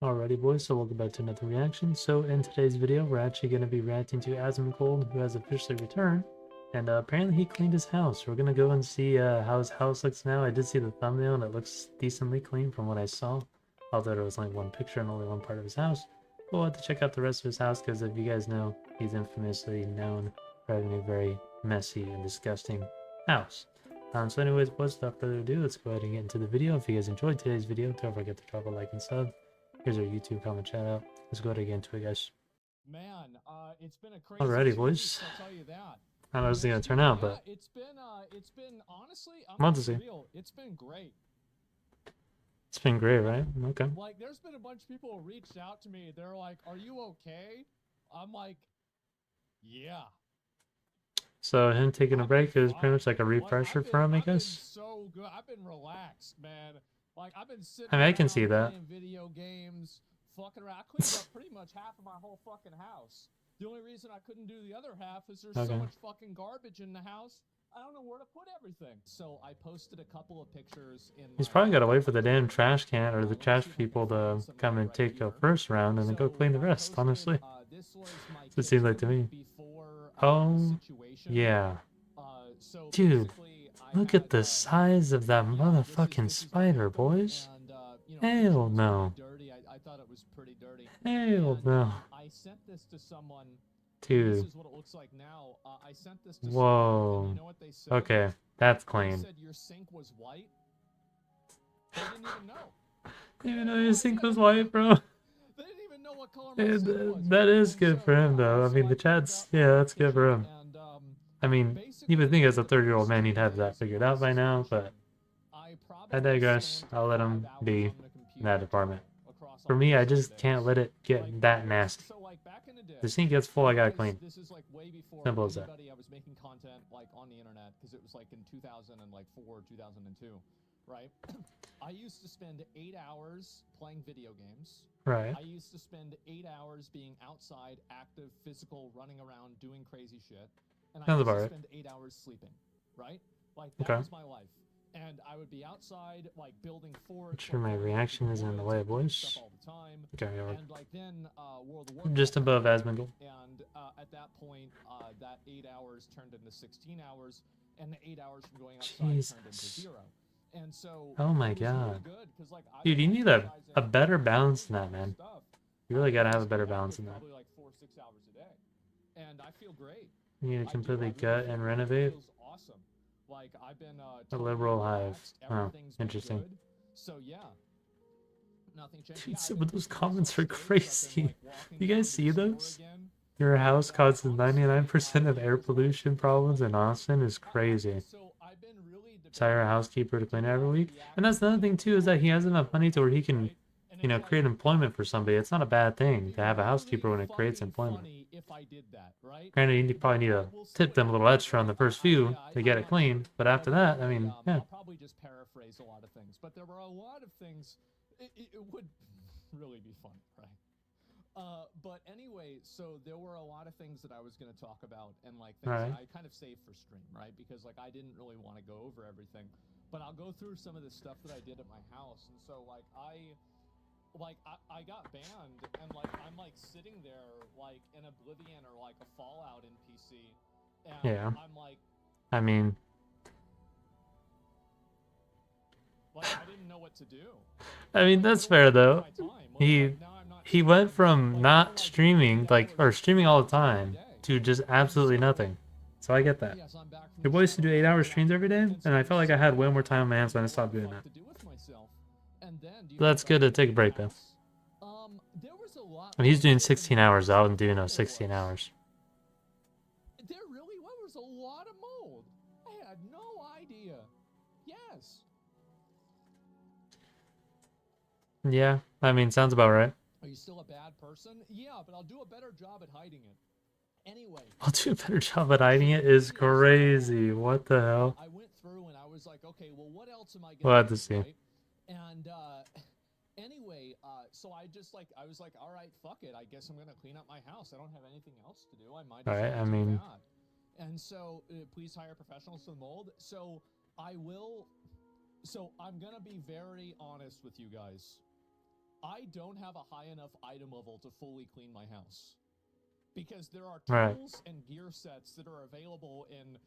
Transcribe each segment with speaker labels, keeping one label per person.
Speaker 1: Alrighty boys, so welcome back to another reaction. So in today's video, we're actually going to be reacting to Asmongold, who has officially returned. And apparently he cleaned his house. We're going to go and see how his house looks now. I did see the thumbnail and it looks decently clean from what I saw. Although there was only one picture and only one part of his house. We'll have to check out the rest of his house because if you guys know, he's infamously known for having a very messy and disgusting house. So anyways, boys, without further ado, let's go ahead and get into the video. If you guys enjoyed today's video, don't forget to drop a like and sub. Here's our YouTube comment shout out. Let's go ahead and get into it, guys.
Speaker 2: Man, it's been a crazy
Speaker 1: Alrighty,
Speaker 2: 2
Speaker 1: boys.
Speaker 2: weeks, I'll tell you that.
Speaker 1: I don't know how this is gonna turn out,
Speaker 2: Yeah,
Speaker 1: but
Speaker 2: it's been honestly, I'm
Speaker 1: I'm on
Speaker 2: gonna
Speaker 1: to
Speaker 2: be
Speaker 1: see.
Speaker 2: real, it's been great.
Speaker 1: It's been great, right? Okay.
Speaker 2: Like, there's been a bunch of people who reached out to me. They're like, "Are you okay?" I'm like, "Yeah."
Speaker 1: So him taking a
Speaker 2: I've been
Speaker 1: break is pretty
Speaker 2: fine.
Speaker 1: much like a
Speaker 2: Like,
Speaker 1: refresher for him, I
Speaker 2: I've been
Speaker 1: guess.
Speaker 2: so good. I've been relaxed, man. Like, I've been sitting
Speaker 1: I mean, I can see
Speaker 2: around
Speaker 1: that.
Speaker 2: playing video games, fucking around. I cleaned up pretty much half of my whole fucking house. The only reason I couldn't do the other half is there's so
Speaker 1: Okay.
Speaker 2: much fucking garbage in the house. I don't know where to put everything. So I posted a couple of pictures in
Speaker 1: He's
Speaker 2: my
Speaker 1: probably got to wait for the damn trash can or the
Speaker 2: let's
Speaker 1: trash
Speaker 2: see if I
Speaker 1: people
Speaker 2: can find
Speaker 1: to
Speaker 2: some
Speaker 1: come
Speaker 2: of it
Speaker 1: and
Speaker 2: right
Speaker 1: take a
Speaker 2: here.
Speaker 1: first round and then go
Speaker 2: So
Speaker 1: clean the
Speaker 2: I
Speaker 1: rest,
Speaker 2: posted,
Speaker 1: honestly.
Speaker 2: this was my
Speaker 1: So it seems like to
Speaker 2: kitchen
Speaker 1: me.
Speaker 2: before the
Speaker 1: Oh,
Speaker 2: situation.
Speaker 1: yeah.
Speaker 2: So
Speaker 1: Dude,
Speaker 2: basically, I
Speaker 1: look
Speaker 2: had,
Speaker 1: at the size of that
Speaker 2: yeah,
Speaker 1: motherfucking
Speaker 2: this is my
Speaker 1: spider,
Speaker 2: bathroom,
Speaker 1: boys.
Speaker 2: and you know, kitchen
Speaker 1: Hell
Speaker 2: was pretty
Speaker 1: no.
Speaker 2: dirty. I thought it was pretty dirty,
Speaker 1: Hell
Speaker 2: and
Speaker 1: no.
Speaker 2: I sent this to someone, and this
Speaker 1: Dude.
Speaker 2: is what it looks like now. I sent this to someone, and you
Speaker 1: Whoa.
Speaker 2: know what they said?
Speaker 1: Okay, that's
Speaker 2: They
Speaker 1: clean.
Speaker 2: said your sink was white. They didn't even know. They
Speaker 1: Even
Speaker 2: had
Speaker 1: though
Speaker 2: no
Speaker 1: your sink
Speaker 2: idea.
Speaker 1: was white, bro.
Speaker 2: They didn't even know what color my sink
Speaker 1: And
Speaker 2: was.
Speaker 1: that is
Speaker 2: And
Speaker 1: good
Speaker 2: so
Speaker 1: for him,
Speaker 2: yeah,
Speaker 1: though. I
Speaker 2: so
Speaker 1: mean,
Speaker 2: I
Speaker 1: the
Speaker 2: cleaned
Speaker 1: chat's,
Speaker 2: up
Speaker 1: yeah,
Speaker 2: my
Speaker 1: that's good for
Speaker 2: kitchen,
Speaker 1: him.
Speaker 2: and
Speaker 1: I mean, you would think
Speaker 2: basically
Speaker 1: as a
Speaker 2: the
Speaker 1: 30-year-old
Speaker 2: first
Speaker 1: man,
Speaker 2: few
Speaker 1: he'd have that
Speaker 2: days
Speaker 1: figured
Speaker 2: of
Speaker 1: out
Speaker 2: this
Speaker 1: by now,
Speaker 2: situation,
Speaker 1: but
Speaker 2: I
Speaker 1: I
Speaker 2: probably
Speaker 1: digress.
Speaker 2: spent
Speaker 1: I'll let
Speaker 2: 5
Speaker 1: him
Speaker 2: hours
Speaker 1: be
Speaker 2: on the
Speaker 1: in that
Speaker 2: computer
Speaker 1: department.
Speaker 2: total across
Speaker 1: For
Speaker 2: all
Speaker 1: me,
Speaker 2: those
Speaker 1: I
Speaker 2: 7
Speaker 1: just can't
Speaker 2: days.
Speaker 1: let it
Speaker 2: Like,
Speaker 1: get that nasty.
Speaker 2: so like back in the
Speaker 1: The
Speaker 2: day,
Speaker 1: sink gets full, I gotta clean.
Speaker 2: this is like way before
Speaker 1: Simple as that.
Speaker 2: anybody. I was making content like on the internet because it was like in 2004, 2002, right? I used to spend 8 hours playing video games.
Speaker 1: Right.
Speaker 2: I used to spend 8 hours being outside, active, physical, running around, doing crazy shit. And I
Speaker 1: Sounds
Speaker 2: used
Speaker 1: about
Speaker 2: to
Speaker 1: right.
Speaker 2: spend 8 hours sleeping, right? Like, that
Speaker 1: Okay.
Speaker 2: was my life. And I would be outside, like, building forts,
Speaker 1: Make sure
Speaker 2: like,
Speaker 1: my
Speaker 2: going after
Speaker 1: reaction
Speaker 2: the
Speaker 1: isn't in the
Speaker 2: woods
Speaker 1: way,
Speaker 2: and doing stuff
Speaker 1: boys.
Speaker 2: all the time.
Speaker 1: Okay, yeah,
Speaker 2: And, like, then World of
Speaker 1: we're
Speaker 2: Warcraft
Speaker 1: just above
Speaker 2: came out.
Speaker 1: Asmongold.
Speaker 2: And at that point, that 8 hours turned into 16 hours. And the 8 hours from going outside turned into
Speaker 1: Jesus.
Speaker 2: 0. And so
Speaker 1: Oh my
Speaker 2: it was really
Speaker 1: god.
Speaker 2: good because, like, I've
Speaker 1: Dude,
Speaker 2: been
Speaker 1: you need a
Speaker 2: exercising,
Speaker 1: better
Speaker 2: I've been
Speaker 1: balance
Speaker 2: doing
Speaker 1: than
Speaker 2: all
Speaker 1: that,
Speaker 2: this
Speaker 1: man.
Speaker 2: stuff.
Speaker 1: You really gotta have a
Speaker 2: Basically
Speaker 1: better balance
Speaker 2: active
Speaker 1: than that.
Speaker 2: probably like 4 or 6 hours a day, and I feel great.
Speaker 1: You need to
Speaker 2: I do. I
Speaker 1: completely
Speaker 2: really
Speaker 1: gut
Speaker 2: feel
Speaker 1: and
Speaker 2: great. It
Speaker 1: renovate.
Speaker 2: feels awesome. Like, I've been
Speaker 1: A
Speaker 2: totally
Speaker 1: liberal hive.
Speaker 2: relaxed.
Speaker 1: Oh,
Speaker 2: Everything's been
Speaker 1: interesting.
Speaker 2: good. So yeah, nothing changed.
Speaker 1: Dude,
Speaker 2: Yeah,
Speaker 1: some of those comments are
Speaker 2: I've been
Speaker 1: crazy.
Speaker 2: like walking
Speaker 1: You
Speaker 2: down
Speaker 1: guys
Speaker 2: to
Speaker 1: see
Speaker 2: the store
Speaker 1: those?
Speaker 2: again.
Speaker 1: Your
Speaker 2: And
Speaker 1: house causes
Speaker 2: honestly,
Speaker 1: 99% of
Speaker 2: it
Speaker 1: air
Speaker 2: was like
Speaker 1: pollution problems in
Speaker 2: like
Speaker 1: Austin is crazy.
Speaker 2: so I've been really
Speaker 1: So hire a
Speaker 2: debating,
Speaker 1: housekeeper to clean it
Speaker 2: do
Speaker 1: every
Speaker 2: I
Speaker 1: week. And that's
Speaker 2: react
Speaker 1: another
Speaker 2: to
Speaker 1: thing too, is that he has enough money to where he can,
Speaker 2: right? And it's like,
Speaker 1: create employment for somebody. It's not a bad
Speaker 2: it'd
Speaker 1: thing
Speaker 2: be
Speaker 1: to have a
Speaker 2: really
Speaker 1: housekeeper when it creates
Speaker 2: fucking
Speaker 1: employment.
Speaker 2: funny if I did that, right?
Speaker 1: Granted, you probably
Speaker 2: But
Speaker 1: need to
Speaker 2: we'll see
Speaker 1: tip
Speaker 2: what
Speaker 1: them a little
Speaker 2: happens.
Speaker 1: extra on
Speaker 2: Like,
Speaker 1: the first few to
Speaker 2: I'm
Speaker 1: get it
Speaker 2: not sure.
Speaker 1: clean, but after
Speaker 2: But
Speaker 1: that, I
Speaker 2: anyway,
Speaker 1: mean, yeah.
Speaker 2: I'll probably just paraphrase a lot of things. But there were a lot of things. It would really be funny, right? But anyway, so there were a lot of things that I was going to talk about, and like things
Speaker 1: Right.
Speaker 2: that I kind of saved for stream, right? Because like I didn't really want to go over everything, but I'll go through some of the stuff that I did at my house. And so like I got banned, and like I'm like sitting there like in Oblivion or like a Fallout in PC, and
Speaker 1: Yeah.
Speaker 2: I'm like
Speaker 1: I mean,
Speaker 2: I didn't know what to do.
Speaker 1: that's
Speaker 2: What do I
Speaker 1: fair
Speaker 2: do with
Speaker 1: though.
Speaker 2: my time?
Speaker 1: He
Speaker 2: Now I'm not
Speaker 1: he went
Speaker 2: streaming.
Speaker 1: from
Speaker 2: Like, what
Speaker 1: not
Speaker 2: do I do with
Speaker 1: streaming,
Speaker 2: 8
Speaker 1: or
Speaker 2: hours
Speaker 1: streaming all the
Speaker 2: every
Speaker 1: time,
Speaker 2: day?
Speaker 1: to just
Speaker 2: And
Speaker 1: absolutely
Speaker 2: so
Speaker 1: nothing. So I get that.
Speaker 2: yes, I'm back from
Speaker 1: Your
Speaker 2: the
Speaker 1: boy used to
Speaker 2: shadow
Speaker 1: do
Speaker 2: realm
Speaker 1: 8-hour
Speaker 2: again.
Speaker 1: streams every day,
Speaker 2: And
Speaker 1: and
Speaker 2: so
Speaker 1: I
Speaker 2: it was
Speaker 1: felt like I
Speaker 2: sitting
Speaker 1: had way
Speaker 2: there,
Speaker 1: more time on my
Speaker 2: and I
Speaker 1: hands when I
Speaker 2: didn't know
Speaker 1: stopped
Speaker 2: what the
Speaker 1: doing
Speaker 2: fuck
Speaker 1: that.
Speaker 2: to do with myself. And then, do you
Speaker 1: So
Speaker 2: know
Speaker 1: that's
Speaker 2: what I
Speaker 1: good to
Speaker 2: did
Speaker 1: take a
Speaker 2: with my
Speaker 1: break though.
Speaker 2: house? There was a lot
Speaker 1: I mean, he's
Speaker 2: more
Speaker 1: doing
Speaker 2: to it than
Speaker 1: 16
Speaker 2: you
Speaker 1: hours.
Speaker 2: guys
Speaker 1: I wouldn't do
Speaker 2: thought there
Speaker 1: 16
Speaker 2: was.
Speaker 1: hours.
Speaker 2: There really was a lot of mold. I had no idea. Yes.
Speaker 1: Yeah, I mean, sounds about right.
Speaker 2: Are you still a bad person? Yeah, but I'll do a better job at hiding it. Anyway,
Speaker 1: I'll do a better job at hiding it is crazy. What the hell?
Speaker 2: I went through and I was like, okay, well, what else am I
Speaker 1: We'll
Speaker 2: gonna
Speaker 1: have to
Speaker 2: do,
Speaker 1: see.
Speaker 2: right? And anyway, so I was like, all right, fuck it. I guess I'm gonna clean up my house. I don't have anything else to do. I might as
Speaker 1: Alright,
Speaker 2: well
Speaker 1: I
Speaker 2: do
Speaker 1: mean,
Speaker 2: that. And so, please hire professionals to mold. So I will. So I'm gonna be very honest with you guys. I don't have a high enough item level to fully clean my house. Because there are
Speaker 1: Right.
Speaker 2: tools and gear sets that are available in,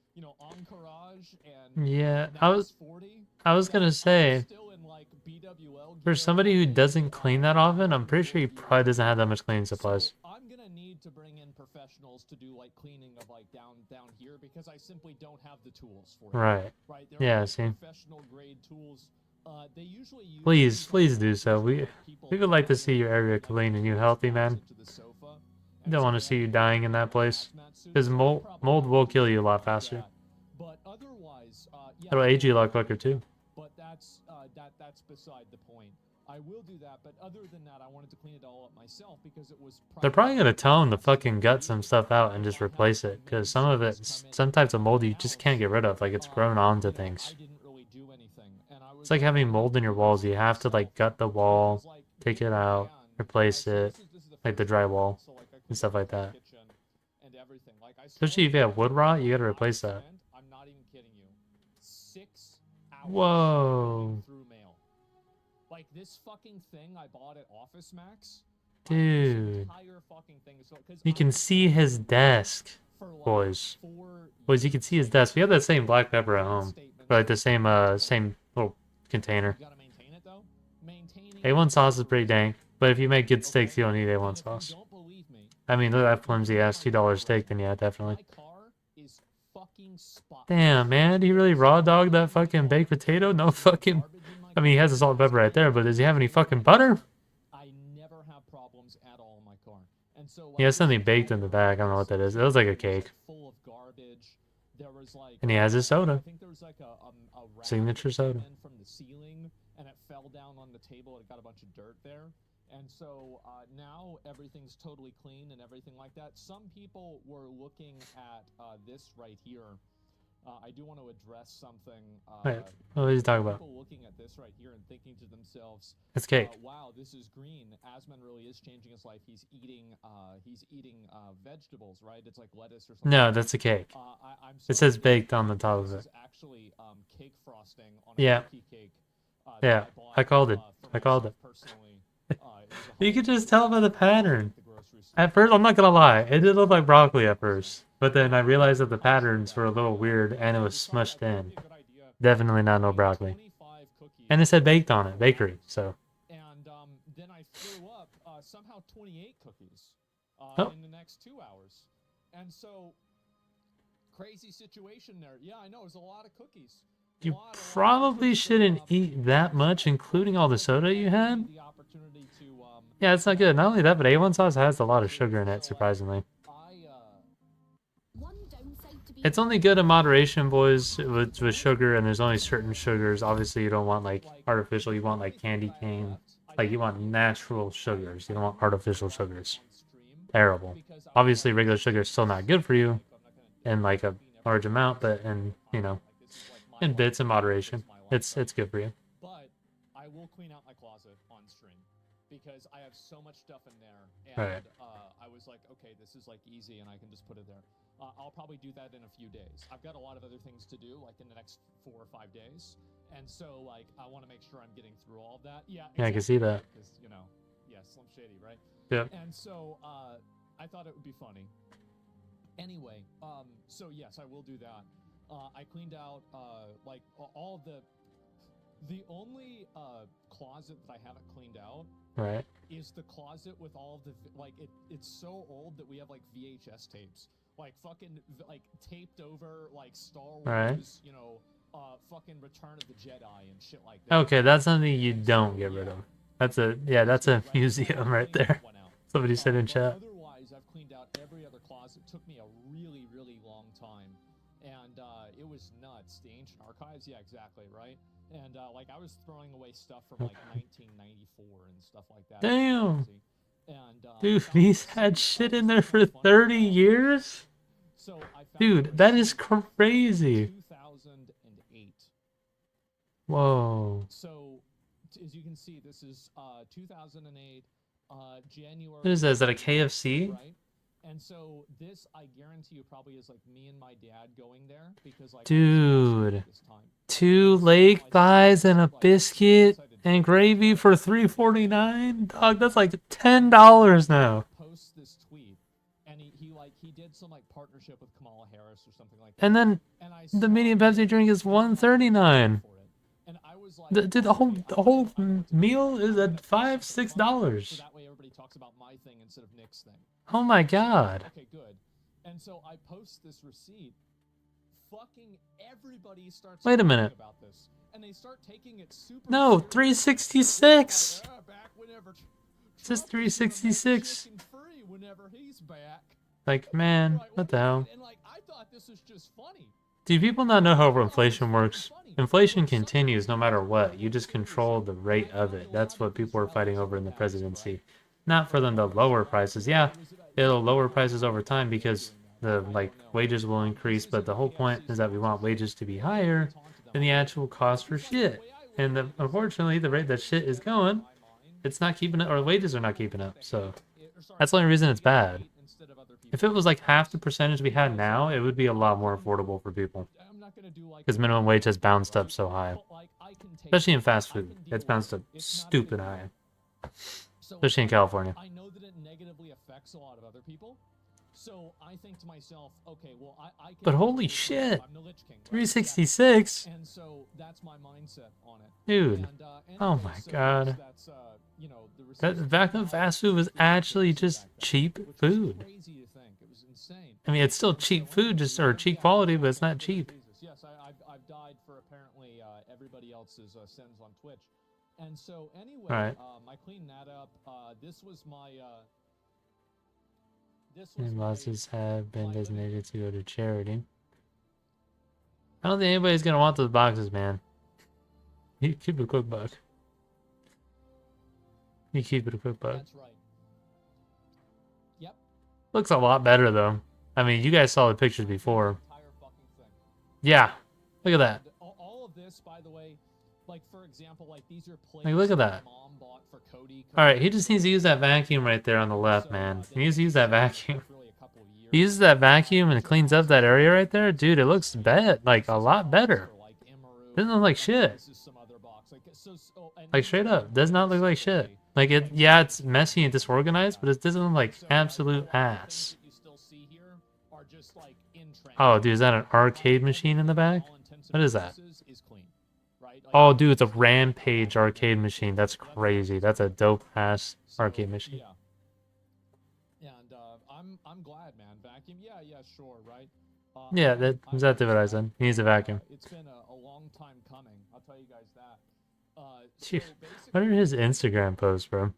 Speaker 2: Encourage and
Speaker 1: Yeah,
Speaker 2: Nex 40.
Speaker 1: I was gonna
Speaker 2: I'm
Speaker 1: say,
Speaker 2: still in like BWL
Speaker 1: for
Speaker 2: gear.
Speaker 1: somebody who doesn't clean that often, I'm pretty sure he probably doesn't have that much cleaning supplies.
Speaker 2: So I'm gonna need to bring in professionals to do like cleaning of like down here because I simply don't have the tools for it.
Speaker 1: Right.
Speaker 2: Right. There
Speaker 1: Yeah,
Speaker 2: are
Speaker 1: see.
Speaker 2: professional grade tools. They usually use
Speaker 1: Please do so. We would like to see your area clean and you healthy, man. We don't want to see you dying in that place. Because mold will kill you a lot faster.
Speaker 2: But otherwise, yeah,
Speaker 1: It'll age you a lot quicker too.
Speaker 2: but that's beside the point. I will do that, but other than that, I wanted to clean it all up myself because it was.
Speaker 1: They're probably gonna tell him to fucking gut some stuff out and just replace it. Because some of it, some types of mold you just can't get rid of. Like it's grown onto things.
Speaker 2: I didn't really do anything, and I was
Speaker 1: It's like having mold in your walls. You have to like gut the wall, take it out, replace it, like the drywall and stuff like that. Especially if you have wood rot, you gotta replace that.
Speaker 2: I'm not even kidding you. 6 hours
Speaker 1: Whoa.
Speaker 2: through mail. Like this fucking thing I bought at Office Max.
Speaker 1: Dude. You can see his desk, boys. Boys, you can see his desk. We have that same black pepper at home. Or like the same same little container. A1 sauce is pretty dank, but if you make good steaks, you don't need A1 sauce. I mean, look at that flimsy ass $2 steak, then yeah, definitely. Damn, man, do you really raw dog that fucking baked potato? No fucking... I mean, he has the salt and pepper right there, but does he have any fucking butter?
Speaker 2: I never have problems at all in my car. And so, like,
Speaker 1: he has something baked in the back. I don't know what that is. It was like a cake.
Speaker 2: Full of garbage. There was like,
Speaker 1: and he has his soda.
Speaker 2: I think there was like a
Speaker 1: signature soda
Speaker 2: from the ceiling, and it fell down on the table. It got a bunch of dirt there. And so now everything's totally clean and everything like that. Some people were looking at this right here. I do want to address something.
Speaker 1: Wait, what are you talking about?
Speaker 2: People looking at this right here and thinking to themselves,
Speaker 1: it's cake.
Speaker 2: Wow, this is green. Asmon really is changing his life. He's eating vegetables, right? It's like lettuce or something.
Speaker 1: No, that's a cake. It says baked on the top of it.
Speaker 2: Actually cake frosting on a cookie cake.
Speaker 1: Yeah, I called it. I called it. You could just tell by the pattern. At first, I'm not gonna lie, it did look like broccoli at first. But then I realized that the patterns were a little weird and it was smushed in. Definitely not no broccoli. And it said baked on it, bakery, so.
Speaker 2: And then I threw up somehow 28 cookies in the next 2 hours. And so, crazy situation there. Yeah, I know, it was a lot of cookies.
Speaker 1: You probably shouldn't eat that much, including all the soda you had. Yeah, it's not good. Not only that, but A1 sauce has a lot of sugar in it, surprisingly. It's only good in moderation, boys, with sugar, and there's only certain sugars. Obviously, you don't want, like, artificial. You want, like, candy cane. Like, you want natural sugars. You don't want artificial sugars. Terrible. Obviously, regular sugar is still not good for you in, like, a large amount, but in, you know, in bits and moderation. It's good for you.
Speaker 2: But I will clean out my closet on stream because I have so much stuff in there, and
Speaker 1: right.
Speaker 2: I was like, okay, this is like easy, and I can just put it there. I'll probably do that in a few days. I've got a lot of other things to do, like in the next 4 or 5 days, and so like I want to make sure I'm getting through all of that. Yeah, exactly,
Speaker 1: I can see that.
Speaker 2: Because Slim Shady, right?
Speaker 1: Yeah.
Speaker 2: And so I thought it would be funny. Anyway, so yes, I will do that. I cleaned out like all of the only closet that I haven't cleaned out is the closet with all of the like it's so old that we have like VHS tapes, like fucking like taped over like Star Wars, fucking Return of the Jedi and shit like that.
Speaker 1: Okay, that's something you don't get rid of. That's a museum right there. Somebody said in chat.
Speaker 2: Otherwise, I've cleaned out every other closet. It took me a really, really long time. And it was nuts. The ancient archives, yeah, exactly, right? And like I was throwing away stuff from like 1994 and stuff like that.
Speaker 1: Damn.
Speaker 2: And,
Speaker 1: dude, he's had shit in there for 30 years?
Speaker 2: So
Speaker 1: dude, that is crazy.
Speaker 2: 2008.
Speaker 1: Whoa.
Speaker 2: So as you can see, this is 2008 January.
Speaker 1: What is that? Is that a KFC?
Speaker 2: Right? And so this, I guarantee you, probably is like me and my dad going there because like
Speaker 1: Dude,
Speaker 2: at this time.
Speaker 1: 2
Speaker 2: And so
Speaker 1: lake
Speaker 2: my
Speaker 1: thighs and
Speaker 2: son's
Speaker 1: a
Speaker 2: like
Speaker 1: biscuit
Speaker 2: excited to
Speaker 1: and
Speaker 2: do it.
Speaker 1: gravy for $3.49. Dog, that's like $10 now.
Speaker 2: Posts this tweet, and he did some like partnership with Kamala Harris or something like that.
Speaker 1: And then
Speaker 2: And I
Speaker 1: the
Speaker 2: saw
Speaker 1: medium
Speaker 2: this,
Speaker 1: Pepsi drink is
Speaker 2: and I'm like,
Speaker 1: $1.39.
Speaker 2: for it. And I was like,
Speaker 1: Dude, the whole
Speaker 2: okay,
Speaker 1: the whole
Speaker 2: I know what to do.
Speaker 1: meal
Speaker 2: I'm
Speaker 1: is
Speaker 2: gonna
Speaker 1: at
Speaker 2: post
Speaker 1: $5,
Speaker 2: something funny, so
Speaker 1: $6.
Speaker 2: that way everybody talks about my thing instead of Nick's thing.
Speaker 1: Oh my
Speaker 2: So,
Speaker 1: god.
Speaker 2: okay, good. And so I post this receipt. Fucking everybody starts
Speaker 1: Wait a
Speaker 2: talking
Speaker 1: minute.
Speaker 2: about this, and they start taking it super
Speaker 1: No,
Speaker 2: seriously.
Speaker 1: 366.
Speaker 2: Like, back whenever
Speaker 1: It says
Speaker 2: Trump is gonna make
Speaker 1: 366.
Speaker 2: chicken free whenever he's back.
Speaker 1: Like, man,
Speaker 2: Right,
Speaker 1: what
Speaker 2: do
Speaker 1: the
Speaker 2: you mean?
Speaker 1: hell?
Speaker 2: And like, I thought this was just funny.
Speaker 1: Do people not know how inflation works?
Speaker 2: Funny.
Speaker 1: Inflation
Speaker 2: But some
Speaker 1: continues no
Speaker 2: people
Speaker 1: matter
Speaker 2: think
Speaker 1: what.
Speaker 2: that
Speaker 1: You just control the
Speaker 2: and
Speaker 1: rate
Speaker 2: I
Speaker 1: of
Speaker 2: find
Speaker 1: it.
Speaker 2: a
Speaker 1: That's
Speaker 2: lot
Speaker 1: what
Speaker 2: of these
Speaker 1: people are fighting over in the
Speaker 2: relatives,
Speaker 1: presidency.
Speaker 2: right?
Speaker 1: Not for them to
Speaker 2: Okay,
Speaker 1: lower
Speaker 2: so
Speaker 1: prices. Yeah,
Speaker 2: was it
Speaker 1: it'll
Speaker 2: a
Speaker 1: lower
Speaker 2: year
Speaker 1: prices
Speaker 2: ago
Speaker 1: over time
Speaker 2: that they were
Speaker 1: because
Speaker 2: doing that?
Speaker 1: the
Speaker 2: I
Speaker 1: like
Speaker 2: don't know.
Speaker 1: wages will
Speaker 2: This
Speaker 1: increase,
Speaker 2: isn't
Speaker 1: but the
Speaker 2: the
Speaker 1: whole point
Speaker 2: KFC
Speaker 1: is that we want
Speaker 2: sponsors it.
Speaker 1: wages to be
Speaker 2: But I literally
Speaker 1: higher
Speaker 2: talked to them.
Speaker 1: than
Speaker 2: I'm
Speaker 1: the
Speaker 2: like,
Speaker 1: actual cost for
Speaker 2: because like the
Speaker 1: shit.
Speaker 2: way I look
Speaker 1: And
Speaker 2: at it is,
Speaker 1: unfortunately, the rate that shit is going,
Speaker 2: my mind,
Speaker 1: it's not keeping up, or wages are not keeping up. So
Speaker 2: sorry,
Speaker 1: that's the only reason it's bad.
Speaker 2: instead of other
Speaker 1: If
Speaker 2: people
Speaker 1: it was like half the
Speaker 2: because
Speaker 1: percentage we had now, it would be a lot more affordable for people.
Speaker 2: I'm not gonna do like
Speaker 1: Because minimum wage has bounced up so high.
Speaker 2: but like I can take
Speaker 1: Especially in
Speaker 2: it.
Speaker 1: fast
Speaker 2: I
Speaker 1: food.
Speaker 2: can deal
Speaker 1: It's
Speaker 2: with
Speaker 1: bounced
Speaker 2: it.
Speaker 1: up
Speaker 2: It's not a big
Speaker 1: stupid
Speaker 2: deal.
Speaker 1: high.
Speaker 2: So
Speaker 1: Especially in California.
Speaker 2: I know that it negatively affects a lot of other people. So I think to myself, okay, well I can.
Speaker 1: But holy
Speaker 2: deal with it.
Speaker 1: shit,
Speaker 2: I'm the Lich King, right?
Speaker 1: 366?
Speaker 2: And so that's my mindset on it.
Speaker 1: Dude.
Speaker 2: And,
Speaker 1: Oh
Speaker 2: anyway,
Speaker 1: my
Speaker 2: so
Speaker 1: god.
Speaker 2: that's you know, the
Speaker 1: That
Speaker 2: receipts
Speaker 1: back then fast food was actually just cheap
Speaker 2: which was
Speaker 1: food.
Speaker 2: crazy to think. It was insane.
Speaker 1: I mean, it's still cheap food, just or cheap quality, but it's not cheap.
Speaker 2: Yes, I've died for apparently everybody else's sins on Twitch. And so anyway,
Speaker 1: Right.
Speaker 2: I cleaned that up. This was my
Speaker 1: Invoices have been designated to go to charity. I don't think anybody's gonna want those boxes, man. You keep it a quick buck. You keep it a quick buck.
Speaker 2: That's right. Yep.
Speaker 1: Looks a lot better though. I mean, you guys saw the pictures before. Yeah. Look at that.
Speaker 2: All of this, by the way, like for example, like these are plates
Speaker 1: Like, look at that.
Speaker 2: Mom bought for Cody.
Speaker 1: Alright, he just needs to use that vacuum right there on the left, man. He needs to use that vacuum. He uses that vacuum and cleans up that area right there. Dude, it looks like a lot better. Doesn't look like shit. Like straight up, does not look like shit. Like yeah, it's messy and disorganized, but it doesn't look like absolute ass. Oh, dude, is that an arcade machine in the back? What is that? Oh, dude, it's a Rampage arcade machine. That's crazy. That's a dope ass arcade machine.
Speaker 2: And I'm glad, man. Vacuum, yeah, sure, right?
Speaker 1: Yeah, that's exactly what I said. He needs a vacuum.
Speaker 2: It's been a long time coming. I'll tell you guys that.
Speaker 1: Dude, what are his Instagram posts, bro?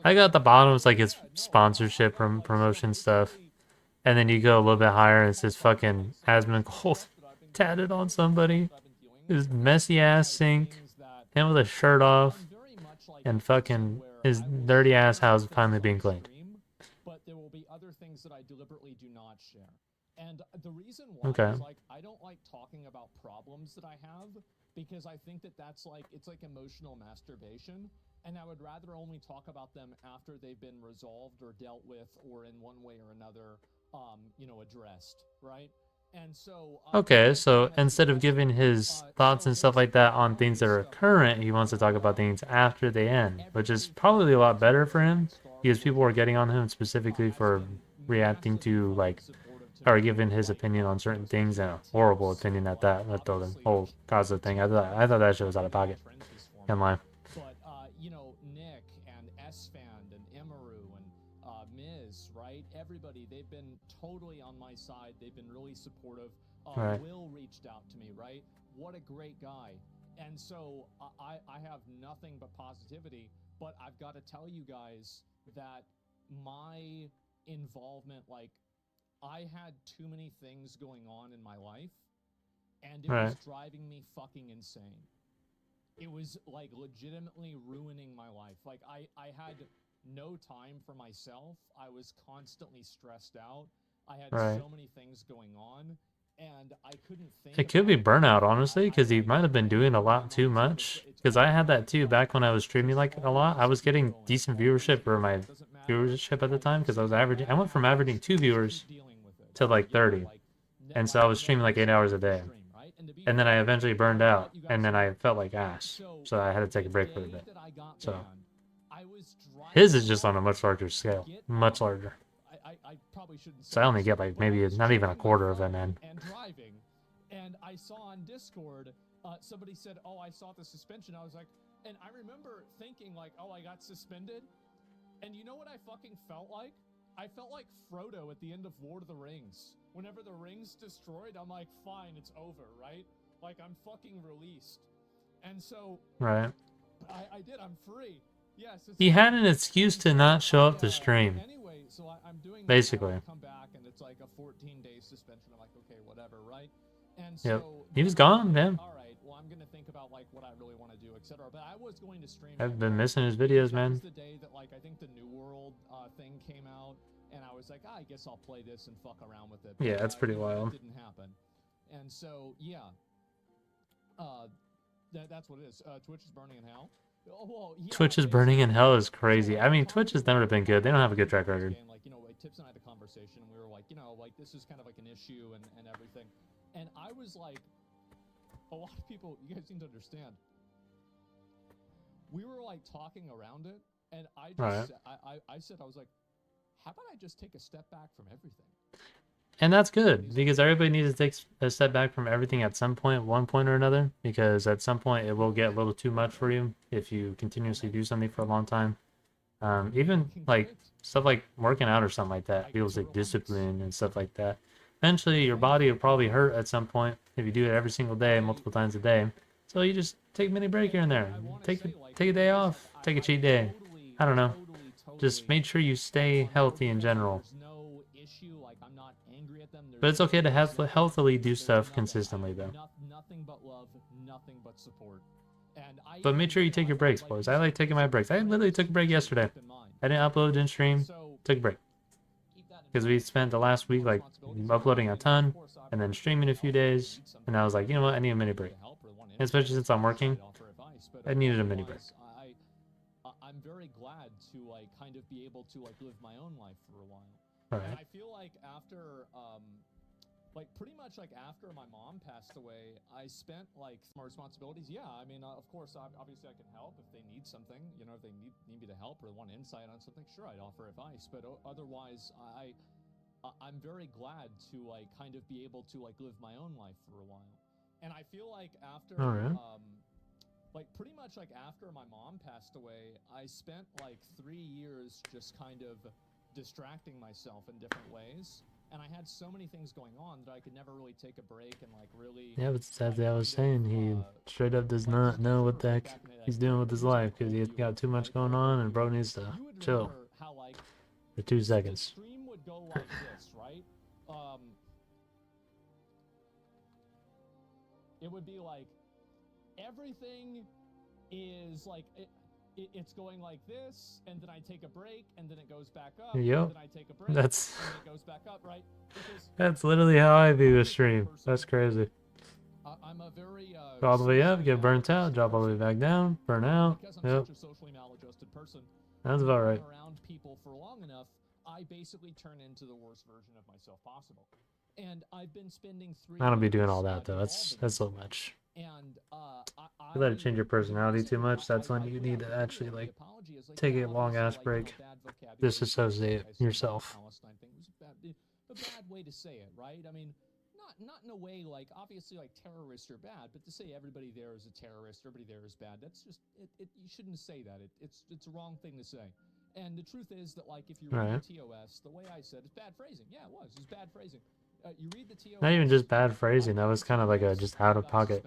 Speaker 1: I got the bottom, it's like his sponsorship from promotion stuff. And then you go a little bit higher and it says fucking Asmongold tatted on somebody. His messy ass sink. Him with a shirt off. And fucking his dirty ass house finally being cleaned.
Speaker 2: But there will be other things that I deliberately do not share. And the reason why is like I don't like talking about problems that I have because I think that that's like it's like emotional masturbation. And I would rather only talk about them after they've been resolved or dealt with or in one way or another, you know, addressed, right? And so
Speaker 1: okay, so instead of giving his thoughts and stuff like that on things that are current, he wants to talk about things after they end, which is probably a lot better for him because people are getting on him specifically for reacting to like or giving his opinion on certain things and a horrible opinion at that. With the whole Gaza thing, I thought that shit was out of pocket. Can't lie.
Speaker 2: But you know, Nick and S-Fan and Emeru and Miz, right? Everybody, they've been totally on my side. They've been really supportive.
Speaker 1: Right.
Speaker 2: Will reached out to me, right? What a great guy. And so I have nothing but positivity. But I've got to tell you guys that my involvement, like, I had too many things going on in my life, and it was driving me fucking insane. It was like legitimately ruining my life. Like I had no time for myself. I was constantly stressed out. I had so many things going on, and I couldn't think.
Speaker 1: It could be burnout, honestly, because he might have been doing a lot too much. Because I had that too back when I was streaming like a lot. I was getting decent viewership for my viewership at the time because I was averaging. I went from averaging 2 viewers to like 30, and so I was streaming like 8 hours a day. And then I eventually burned out, and then I felt like ass, so I had to take a break for a bit. So his is just on a much larger scale, much larger.
Speaker 2: I probably shouldn't say
Speaker 1: So I only
Speaker 2: this,
Speaker 1: get like
Speaker 2: but I
Speaker 1: maybe
Speaker 2: was
Speaker 1: not even a
Speaker 2: checking my
Speaker 1: quarter of an
Speaker 2: phone
Speaker 1: end.
Speaker 2: and driving, and I saw on Discord somebody said, "Oh, I saw the suspension." I was like, and I remember thinking like, "Oh, I got suspended," and you know what I fucking felt like? I felt like Frodo at the end of Lord of the Rings. Whenever the ring's destroyed, I'm like, fine, it's over, right? Like, I'm fucking released. And so,
Speaker 1: Right.
Speaker 2: I did, I'm free. Yes.
Speaker 1: He had an excuse to not show up to stream.
Speaker 2: Anyway, so I'm doing
Speaker 1: basically.
Speaker 2: I come back and it's like a 14-day suspension. I'm like, okay, whatever, right? And
Speaker 1: Yep.
Speaker 2: so
Speaker 1: He was gone, man.
Speaker 2: all right, well, I'm gonna think about like what I really want to do, etc. But I was going to stream.
Speaker 1: I've been missing his videos,
Speaker 2: that
Speaker 1: man.
Speaker 2: was the day that like I think the New World thing came out, and I was like, I guess I'll play this and fuck around with it. But,
Speaker 1: Yeah, that's pretty wild.
Speaker 2: That didn't happen, and so yeah, that's what it is. Twitch is burning in hell. Oh, well, yeah,
Speaker 1: Twitch is burning in hell is crazy.
Speaker 2: so
Speaker 1: I mean, Twitch has never been good. They don't have a good track record.
Speaker 2: Like, you know, like Tips and I had a conversation, and we were like, you know, like this is kind of like an issue and everything. And I was like, a lot of people, you guys need to understand. We were like talking around it, and I just, I said, I was like, how about I just take a step back from everything?
Speaker 1: And that's good, because everybody needs to take a step back from everything at some point, one point or another, because at some point it will get a little too much for you if you continuously do something for a long time. Even like stuff like working out or something like that feels like discipline and stuff like that. Eventually your body will probably hurt at some point if you do it every single day, multiple times a day. So you just take a mini break here and there. Take a day off, take a cheat day. I don't know. Just make sure you stay healthy in general. But it's okay to have healthily do stuff consistently, though.
Speaker 2: Nothing but love, nothing but support.
Speaker 1: But make sure you take your breaks, boys. I like taking my breaks. I literally took a break yesterday. I didn't upload, didn't stream, took a break. Because we spent the last week like uploading a ton, and then streaming a few days, and I was like, you know what, I need a mini break. And especially since I'm working, I needed a mini break.
Speaker 2: I'm very glad to like kind of be able to like live my own life for a while.
Speaker 1: Right.
Speaker 2: And I feel like after like pretty much like after my mom passed away, I spent like my responsibilities. Yeah, I mean, of course, obviously I can help if they need something. You know, if they need me to help or want insight on something, sure, I'd offer advice. But otherwise, I'm very glad to like kind of be able to like live my own life for a while. And I feel like after like pretty much like after my mom passed away, I spent like 3 years just kind of distracting myself in different ways. And I had so many things going on that I could never really take a break and like really.
Speaker 1: Yeah, but as I was saying, he straight up does not know what the heck he's doing with his life because he's got too much going on, and bro needs to chill for 2 seconds.
Speaker 2: The stream would go like this, right? It would be like everything is like it's going like this, and then I take a break, and then it goes back up.
Speaker 1: Yep.
Speaker 2: And then I take a break,
Speaker 1: That's
Speaker 2: and then it goes back up, right?
Speaker 1: that's literally how I view a stream. That's crazy.
Speaker 2: I'm a very
Speaker 1: Go all the way up, get burnt out, drop all the way back down, burn out.
Speaker 2: Because I'm
Speaker 1: Yep.
Speaker 2: such a socially maladjusted person.
Speaker 1: That's about right.
Speaker 2: Around people for long enough, I basically turn into the worst version of myself possible. And I've been spending 3
Speaker 1: I don't be
Speaker 2: years,
Speaker 1: doing all that though. That's so much.
Speaker 2: And
Speaker 1: You let it change your personality too much, that's when you need to actually like take a long ass break, disassociate yourself.
Speaker 2: A bad way to say it, right? I mean, not in a way like obviously like terrorists are bad, but to say everybody there is a terrorist, everybody there is bad, that's just you shouldn't say that. It's a wrong thing to say. And the truth is that like if you read the TOS, the way I said it's bad phrasing. Yeah, it was. It's bad phrasing. You read the TOS.
Speaker 1: Not even just bad phrasing. That was kind of like a just out of pocket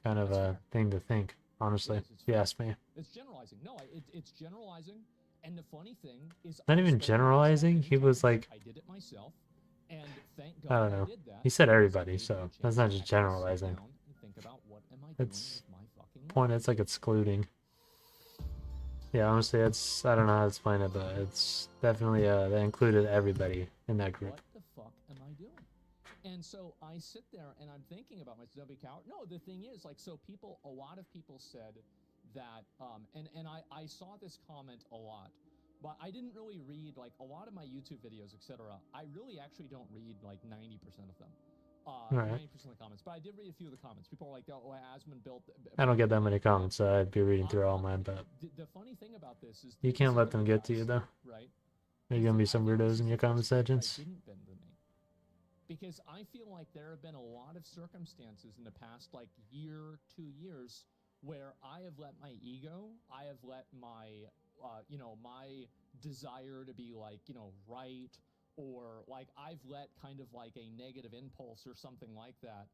Speaker 1: kind of a thing to think. Honestly, if you ask me.
Speaker 2: It's generalizing. No, it's generalizing. And the funny thing is,
Speaker 1: not even generalizing. He was like,
Speaker 2: I did it myself, and thank
Speaker 1: I
Speaker 2: God
Speaker 1: don't know.
Speaker 2: I did that.
Speaker 1: He said everybody, so that's not just generalizing. It's point. It's like excluding. Yeah, honestly, it's I don't know how to explain it, but it's definitely that included everybody in that group.
Speaker 2: What the fuck am I doing? And so I sit there and I'm thinking about myself. Don't be a coward. No, the thing is, like, so a lot of people said that, and I saw this comment a lot, but I didn't really read like a lot of my YouTube videos, etc. I really actually don't read like 90% of them.
Speaker 1: Right.
Speaker 2: 90% of the comments, but I did read a few of the comments. People are like, "Oh, Asmon built."
Speaker 1: I don't get that many comments, so I'd be reading through all mine, but
Speaker 2: The funny thing about this is
Speaker 1: you
Speaker 2: this
Speaker 1: can't
Speaker 2: is
Speaker 1: let
Speaker 2: the
Speaker 1: them
Speaker 2: bit
Speaker 1: get
Speaker 2: that
Speaker 1: to
Speaker 2: I
Speaker 1: you,
Speaker 2: see,
Speaker 1: though.
Speaker 2: right?
Speaker 1: There's
Speaker 2: Is
Speaker 1: gonna
Speaker 2: that
Speaker 1: be
Speaker 2: I
Speaker 1: some
Speaker 2: think this
Speaker 1: weirdos
Speaker 2: is
Speaker 1: in
Speaker 2: the
Speaker 1: your
Speaker 2: first
Speaker 1: comment
Speaker 2: time that I
Speaker 1: sections.
Speaker 2: didn't bend the knee, because I feel like there have been a lot of circumstances in the past like year, 2 years, where I have let my ego, I have let my my desire to be like, right, or like I've let kind of like a negative impulse or something like that.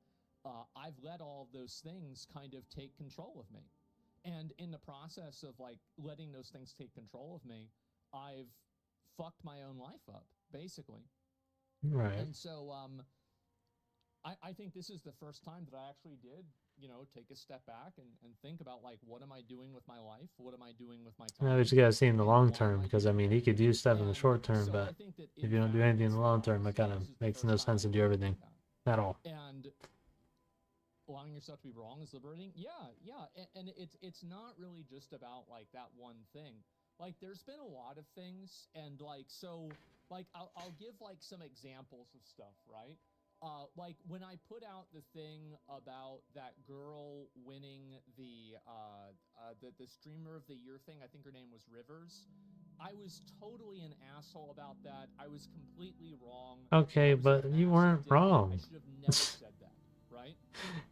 Speaker 2: I've let all of those things kind of take control of me. And in the process of like letting those things take control of me, I've fucked my own life up, basically.
Speaker 1: Right.
Speaker 2: And so I think this is the first time that I actually did, take a step back and think about like, what am I doing with my life? What am I doing with my
Speaker 1: Now
Speaker 2: time?
Speaker 1: we just gotta see in the
Speaker 2: And
Speaker 1: long
Speaker 2: why am
Speaker 1: term,
Speaker 2: I
Speaker 1: because I
Speaker 2: doing
Speaker 1: mean,
Speaker 2: it?
Speaker 1: he could do stuff in the
Speaker 2: And
Speaker 1: short term,
Speaker 2: so
Speaker 1: but
Speaker 2: I think that
Speaker 1: if
Speaker 2: in
Speaker 1: you don't do
Speaker 2: fact,
Speaker 1: anything in the long term, it kind of
Speaker 2: this is the
Speaker 1: makes
Speaker 2: first
Speaker 1: no
Speaker 2: time
Speaker 1: sense to
Speaker 2: I'm
Speaker 1: do
Speaker 2: really
Speaker 1: everything
Speaker 2: doing that.
Speaker 1: at all.
Speaker 2: And allowing yourself to be wrong is liberating. Yeah. And it's not really just about like that one thing. Like there's been a lot of things, and like so like I'll give like some examples of stuff, right? Like when I put out the thing about that girl winning the streamer of the year thing, I think her name was Rivers. I was totally an asshole about that. I was completely wrong.
Speaker 1: Okay,
Speaker 2: I was a
Speaker 1: but you
Speaker 2: massive
Speaker 1: weren't
Speaker 2: dick. I
Speaker 1: wrong.
Speaker 2: should have never said that, right?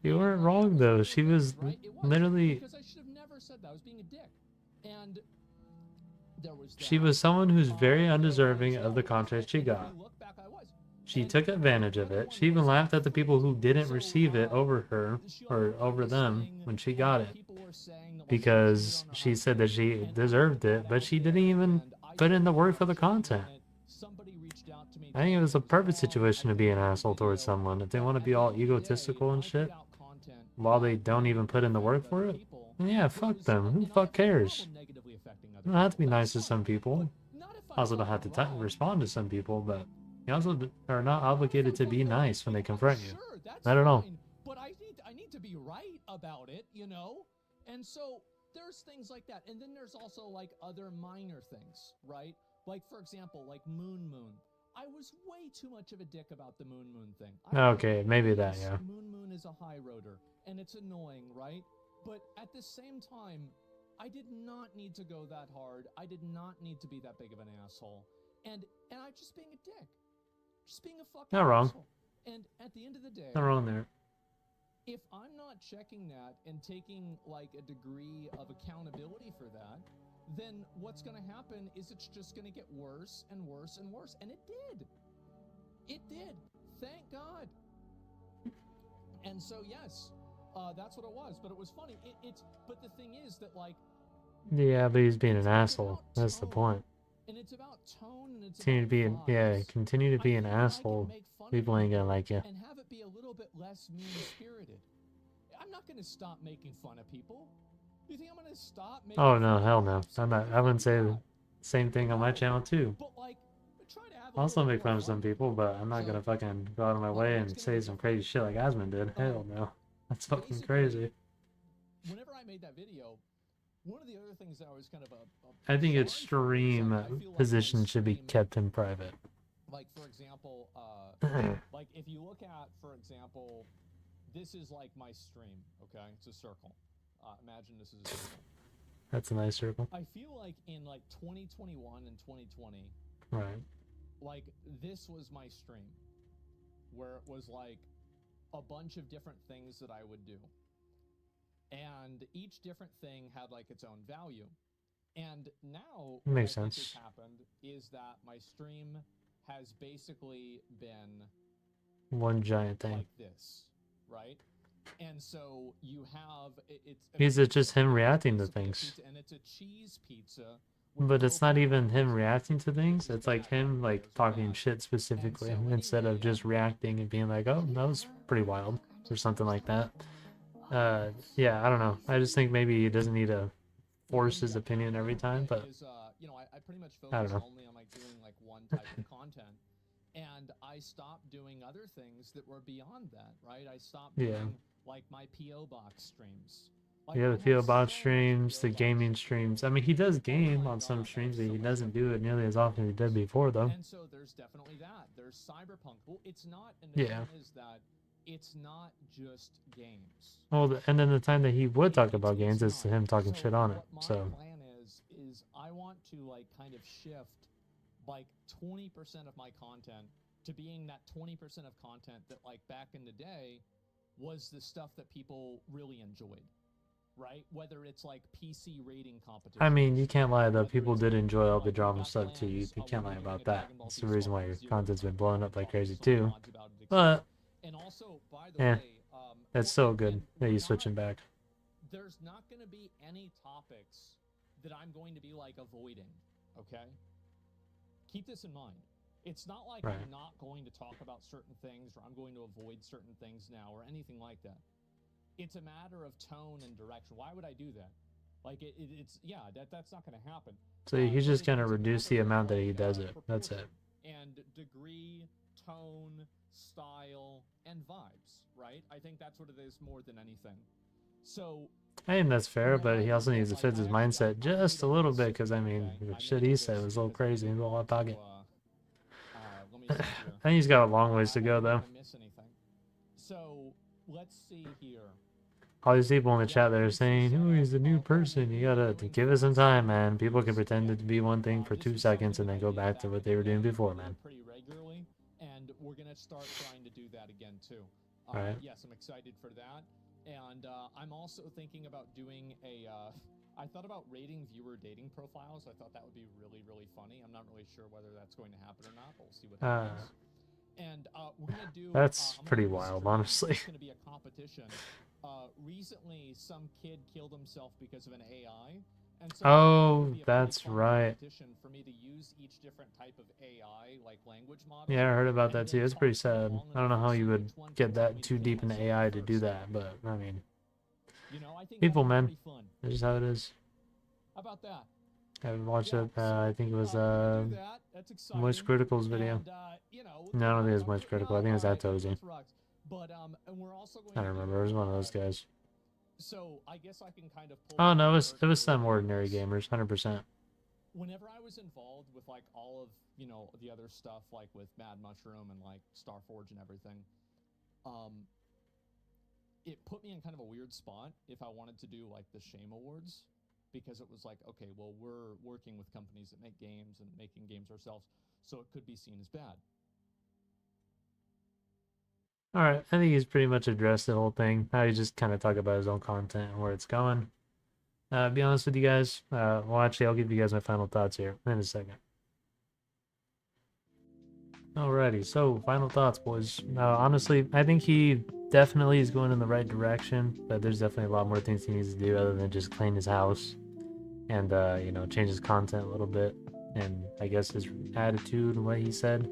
Speaker 1: You
Speaker 2: And
Speaker 1: weren't
Speaker 2: like that
Speaker 1: wrong
Speaker 2: was
Speaker 1: though.
Speaker 2: one of
Speaker 1: She
Speaker 2: the
Speaker 1: was
Speaker 2: things, right? It was
Speaker 1: literally.
Speaker 2: because I should have never said that. I was being a dick. And there was that.
Speaker 1: She was someone who's very
Speaker 2: There
Speaker 1: undeserving
Speaker 2: was,
Speaker 1: of the contest she
Speaker 2: and if
Speaker 1: got.
Speaker 2: you look back, I was.
Speaker 1: She
Speaker 2: And
Speaker 1: took advantage
Speaker 2: the
Speaker 1: of
Speaker 2: other
Speaker 1: it.
Speaker 2: one
Speaker 1: She even
Speaker 2: was
Speaker 1: laughed at the people who didn't
Speaker 2: so
Speaker 1: receive it over her
Speaker 2: she
Speaker 1: or
Speaker 2: also
Speaker 1: over
Speaker 2: did this
Speaker 1: them
Speaker 2: thing
Speaker 1: when she
Speaker 2: and
Speaker 1: got
Speaker 2: like
Speaker 1: it
Speaker 2: people were saying that like she
Speaker 1: because
Speaker 2: didn't know how
Speaker 1: she
Speaker 2: to
Speaker 1: said
Speaker 2: do
Speaker 1: that
Speaker 2: it.
Speaker 1: she
Speaker 2: And
Speaker 1: deserved
Speaker 2: I
Speaker 1: it,
Speaker 2: got
Speaker 1: but
Speaker 2: out
Speaker 1: she
Speaker 2: there
Speaker 1: didn't even
Speaker 2: and I
Speaker 1: put
Speaker 2: did
Speaker 1: in
Speaker 2: a
Speaker 1: the
Speaker 2: good
Speaker 1: work
Speaker 2: job
Speaker 1: for the
Speaker 2: championing
Speaker 1: content.
Speaker 2: it. Somebody reached out to me
Speaker 1: I think it
Speaker 2: telling me
Speaker 1: was a
Speaker 2: it was
Speaker 1: perfect
Speaker 2: wrong. I
Speaker 1: situation to be
Speaker 2: thanked
Speaker 1: an
Speaker 2: them in the
Speaker 1: asshole towards
Speaker 2: video.
Speaker 1: someone. If they
Speaker 2: But
Speaker 1: want to
Speaker 2: at
Speaker 1: be
Speaker 2: the
Speaker 1: all
Speaker 2: end of the day,
Speaker 1: egotistical and
Speaker 2: I put
Speaker 1: shit
Speaker 2: out content
Speaker 1: while they
Speaker 2: that
Speaker 1: don't
Speaker 2: didn't
Speaker 1: even put in the
Speaker 2: affect
Speaker 1: work
Speaker 2: other
Speaker 1: for it,
Speaker 2: people,
Speaker 1: then yeah,
Speaker 2: but
Speaker 1: fuck
Speaker 2: was
Speaker 1: them. Who the
Speaker 2: and I
Speaker 1: fuck
Speaker 2: have no
Speaker 1: cares?
Speaker 2: problem negatively affecting other
Speaker 1: You don't have to
Speaker 2: people.
Speaker 1: be
Speaker 2: That's
Speaker 1: nice to some
Speaker 2: fine.
Speaker 1: people.
Speaker 2: But not if I'm
Speaker 1: Also don't have
Speaker 2: fucking
Speaker 1: to
Speaker 2: wrong.
Speaker 1: respond to some people, but you also are not
Speaker 2: Not if
Speaker 1: obligated
Speaker 2: I'm
Speaker 1: to be
Speaker 2: fucking wrong.
Speaker 1: nice when they
Speaker 2: Yeah,
Speaker 1: confront you.
Speaker 2: sure, that's
Speaker 1: I don't know.
Speaker 2: fine. But I need to be right about it, And so there's things like that. And then there's also like other minor things, right? Like for example, like Moon. I was way too much of a dick about the Moon thing.
Speaker 1: Okay, maybe that,
Speaker 2: yes,
Speaker 1: yeah.
Speaker 2: Moon is a high rotor, and it's annoying, right? But at the same time, I did not need to go that hard. I did not need to be that big of an asshole. And I'm just being a dick. Just being a fucking
Speaker 1: Not wrong.
Speaker 2: asshole. And at the end of the day,
Speaker 1: Not wrong there.
Speaker 2: if I'm not checking that and taking like a degree of accountability for that, then what's going to happen is it's just going to get worse and worse and worse. And it did. It did. Thank God. And so, yes, that's what it was. But it was funny. But the thing is that, like,
Speaker 1: Yeah, but he's being an asshole. That's the point.
Speaker 2: And it's about tone and it's
Speaker 1: Continue to be an continue to be an asshole. People ain't gonna like you.
Speaker 2: And have it be a little bit less mean-spirited. I'm not going to stop making fun of people. You think I'm going to stop making
Speaker 1: Oh
Speaker 2: fun
Speaker 1: no,
Speaker 2: of
Speaker 1: hell no.
Speaker 2: people?
Speaker 1: I'm not. I wouldn't say the same thing on my channel too.
Speaker 2: But like, try to have a
Speaker 1: I'll
Speaker 2: little
Speaker 1: still
Speaker 2: bit
Speaker 1: make
Speaker 2: more
Speaker 1: fun of some people, but I'm not gonna fucking go out of my way and say some crazy shit like Asmon did. Hell no. That's fucking crazy.
Speaker 2: Whenever I made that video, one of the other things that I was kind of
Speaker 1: I think extreme positions should be kept in private.
Speaker 2: Like for example, like if you look at, for example, this is like my stream, okay? It's a circle. Imagine this is a circle.
Speaker 1: That's a nice circle.
Speaker 2: I feel like in like 2021 and 2020,
Speaker 1: right,
Speaker 2: like this was my stream, where it was like a bunch of different things that I would do. And each different thing had like its own value. And now what
Speaker 1: makes
Speaker 2: I think
Speaker 1: sense.
Speaker 2: has happened is that my stream has basically been
Speaker 1: one giant thing
Speaker 2: like this, right? And so you have
Speaker 1: it's just him reacting to things.
Speaker 2: And it's a cheese pizza.
Speaker 1: But it's not even him reacting to things. It's like him like talking shit specifically instead of just reacting and being like, "Oh, that was pretty wild," or something like that. Yeah, I don't know. I just think maybe he doesn't need to force his opinion every time, but
Speaker 2: I pretty much
Speaker 1: I don't
Speaker 2: focus
Speaker 1: know.
Speaker 2: only on like doing like one type of content, and I stopped doing other things that were beyond that, right? I stopped doing like my PO box streams. Like,
Speaker 1: You have
Speaker 2: I
Speaker 1: a
Speaker 2: have
Speaker 1: few
Speaker 2: so
Speaker 1: about
Speaker 2: much
Speaker 1: streams, the
Speaker 2: robots.
Speaker 1: gaming streams. I mean, he does
Speaker 2: Oh
Speaker 1: game
Speaker 2: my
Speaker 1: on some
Speaker 2: gosh, I have
Speaker 1: streams, but
Speaker 2: so
Speaker 1: he
Speaker 2: much
Speaker 1: doesn't
Speaker 2: stuff.
Speaker 1: do it nearly as often as he did before, though.
Speaker 2: And so there's definitely that. There's Cyberpunk. Well, it's not, and the
Speaker 1: Yeah.
Speaker 2: thing is that it's not just games.
Speaker 1: Well, and then the time that he would talk about
Speaker 2: It's
Speaker 1: games is
Speaker 2: not.
Speaker 1: him talking
Speaker 2: So
Speaker 1: shit on it.
Speaker 2: what my
Speaker 1: So
Speaker 2: plan is I want to like kind of shift like 20% of my content to being that 20% of content that like back in the day was the stuff that people really enjoyed. Right? Whether it's like PC rating competitions.
Speaker 1: I mean, you can't lie though.
Speaker 2: whether
Speaker 1: People
Speaker 2: it's
Speaker 1: did enjoy all the
Speaker 2: like we've
Speaker 1: drama
Speaker 2: got
Speaker 1: stuff too. You
Speaker 2: plans,
Speaker 1: can't
Speaker 2: we'll
Speaker 1: lie
Speaker 2: be doing
Speaker 1: about
Speaker 2: a
Speaker 1: that.
Speaker 2: Dragon Ball
Speaker 1: That's
Speaker 2: Z
Speaker 1: the reason why
Speaker 2: Sparking
Speaker 1: your
Speaker 2: Zero
Speaker 1: content's been blowing up like
Speaker 2: talk to
Speaker 1: crazy
Speaker 2: some of the
Speaker 1: too.
Speaker 2: mods about it, etc.
Speaker 1: But
Speaker 2: And also, by the
Speaker 1: yeah,
Speaker 2: way,
Speaker 1: it's still good that you're switching back.
Speaker 2: there's not going to be any topics that I'm going to be like avoiding, okay? Keep this in mind. It's not like
Speaker 1: Right.
Speaker 2: I'm not going to talk about certain things or I'm going to avoid certain things now or anything like that. It's a matter of tone and direction. Why would I do that? Like it's yeah, that's not going to happen.
Speaker 1: So he's
Speaker 2: But
Speaker 1: just gonna
Speaker 2: it's a
Speaker 1: reduce the
Speaker 2: matter of,
Speaker 1: amount that he
Speaker 2: like,
Speaker 1: does it. That's it.
Speaker 2: proportion and degree, tone, style, and vibes, right? I think that's what it is more than anything. So
Speaker 1: I mean, that's fair,
Speaker 2: when
Speaker 1: but
Speaker 2: I
Speaker 1: he
Speaker 2: look
Speaker 1: also
Speaker 2: at,
Speaker 1: needs to
Speaker 2: like,
Speaker 1: fit
Speaker 2: I
Speaker 1: his
Speaker 2: actually I
Speaker 1: mindset
Speaker 2: made
Speaker 1: just a
Speaker 2: a
Speaker 1: little
Speaker 2: list,
Speaker 1: bit, because I mean,
Speaker 2: okay?
Speaker 1: the
Speaker 2: I
Speaker 1: shit
Speaker 2: made a
Speaker 1: he
Speaker 2: list
Speaker 1: said was a little
Speaker 2: because I
Speaker 1: crazy, a
Speaker 2: didn't
Speaker 1: little
Speaker 2: want
Speaker 1: out of
Speaker 2: to,
Speaker 1: pocket.
Speaker 2: let me see here.
Speaker 1: I think he's got a long ways to
Speaker 2: I
Speaker 1: go,
Speaker 2: don't
Speaker 1: though.
Speaker 2: want to miss anything. So let's see here.
Speaker 1: All these people in the
Speaker 2: Yeah,
Speaker 1: chat there are
Speaker 2: PC
Speaker 1: saying, "Oh, he's a new
Speaker 2: setup. What I'm
Speaker 1: person.
Speaker 2: going to
Speaker 1: You
Speaker 2: be
Speaker 1: gotta
Speaker 2: doing
Speaker 1: give
Speaker 2: for
Speaker 1: it some
Speaker 2: next
Speaker 1: time,
Speaker 2: 7
Speaker 1: man. People can
Speaker 2: is,
Speaker 1: pretend it to be one thing for
Speaker 2: this
Speaker 1: 2
Speaker 2: is
Speaker 1: seconds and
Speaker 2: something
Speaker 1: then
Speaker 2: I
Speaker 1: go
Speaker 2: did
Speaker 1: back to
Speaker 2: back
Speaker 1: what
Speaker 2: in
Speaker 1: they
Speaker 2: the
Speaker 1: were doing
Speaker 2: day
Speaker 1: before, man."
Speaker 2: pretty regularly, and we're going to start trying to do that again too.
Speaker 1: Right.
Speaker 2: Yes, I'm excited for that. And I'm also thinking about doing a. I thought about rating viewer dating profiles. I thought that would be really, really funny. I'm not really sure whether that's going to happen or not, but we'll see what happens. And we're gonna do.
Speaker 1: That's
Speaker 2: I'm
Speaker 1: pretty
Speaker 2: gonna do a
Speaker 1: wild,
Speaker 2: stream.
Speaker 1: honestly.
Speaker 2: It's gonna be a competition. Recently, some kid killed himself because of an AI. And so
Speaker 1: Oh, that's right.
Speaker 2: for me to use each different type of AI, like language model.
Speaker 1: Yeah, I heard about that
Speaker 2: and
Speaker 1: too.
Speaker 2: then
Speaker 1: It's
Speaker 2: talk
Speaker 1: pretty
Speaker 2: to them
Speaker 1: sad.
Speaker 2: long
Speaker 1: I don't know
Speaker 2: enough
Speaker 1: how
Speaker 2: to
Speaker 1: you
Speaker 2: see
Speaker 1: would
Speaker 2: which one
Speaker 1: get
Speaker 2: can tell me
Speaker 1: that
Speaker 2: to
Speaker 1: too
Speaker 2: kill
Speaker 1: deep into
Speaker 2: myself
Speaker 1: AI to do
Speaker 2: first.
Speaker 1: that, but I mean,
Speaker 2: You know, I think
Speaker 1: people,
Speaker 2: that'd be
Speaker 1: man.
Speaker 2: pretty fun.
Speaker 1: That's just how it is.
Speaker 2: How about that?
Speaker 1: I watched
Speaker 2: Yeah,
Speaker 1: it.
Speaker 2: so,
Speaker 1: I think it was
Speaker 2: we're gonna do that. That's exciting.
Speaker 1: Moist Critical's video.
Speaker 2: And, you know,
Speaker 1: No, I don't think it was Moist Critical. I think it was Atozy.
Speaker 2: that's rocks. But and we're also going
Speaker 1: I don't remember. It was one of those guys.
Speaker 2: So I guess I can kind of pull.
Speaker 1: Oh no,
Speaker 2: back
Speaker 1: it was
Speaker 2: or
Speaker 1: some ordinary
Speaker 2: this.
Speaker 1: gamers, 100%.
Speaker 2: Whenever I was involved with like all of the other stuff like with Mad Mushroom and like Starforge and everything, it put me in kind of a weird spot if I wanted to do like the Shame Awards, because it was like, okay, well, we're working with companies that make games and making games ourselves, so it could be seen as bad.
Speaker 1: Alright, I think he's pretty much addressed the whole thing. Now he just kind of talk about his own content and where it's going. Be honest with you guys. Well, actually, I'll give you guys my final thoughts here in a second. Alrighty, so final thoughts, boys. Honestly, I think he definitely is going in the right direction, but there's definitely a lot more things he needs to do other than just clean his house and, change his content a little bit. And I guess his attitude and what he said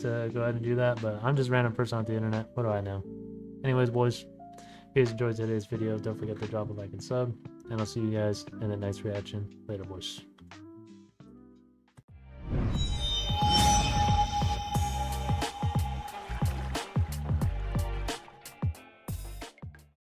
Speaker 1: to go ahead and do that, but I'm just a random person on the internet. What do I know? Anyways, boys, if you guys enjoyed today's video, don't forget to drop a like and sub, and I'll see you guys in the next reaction. Later, boys.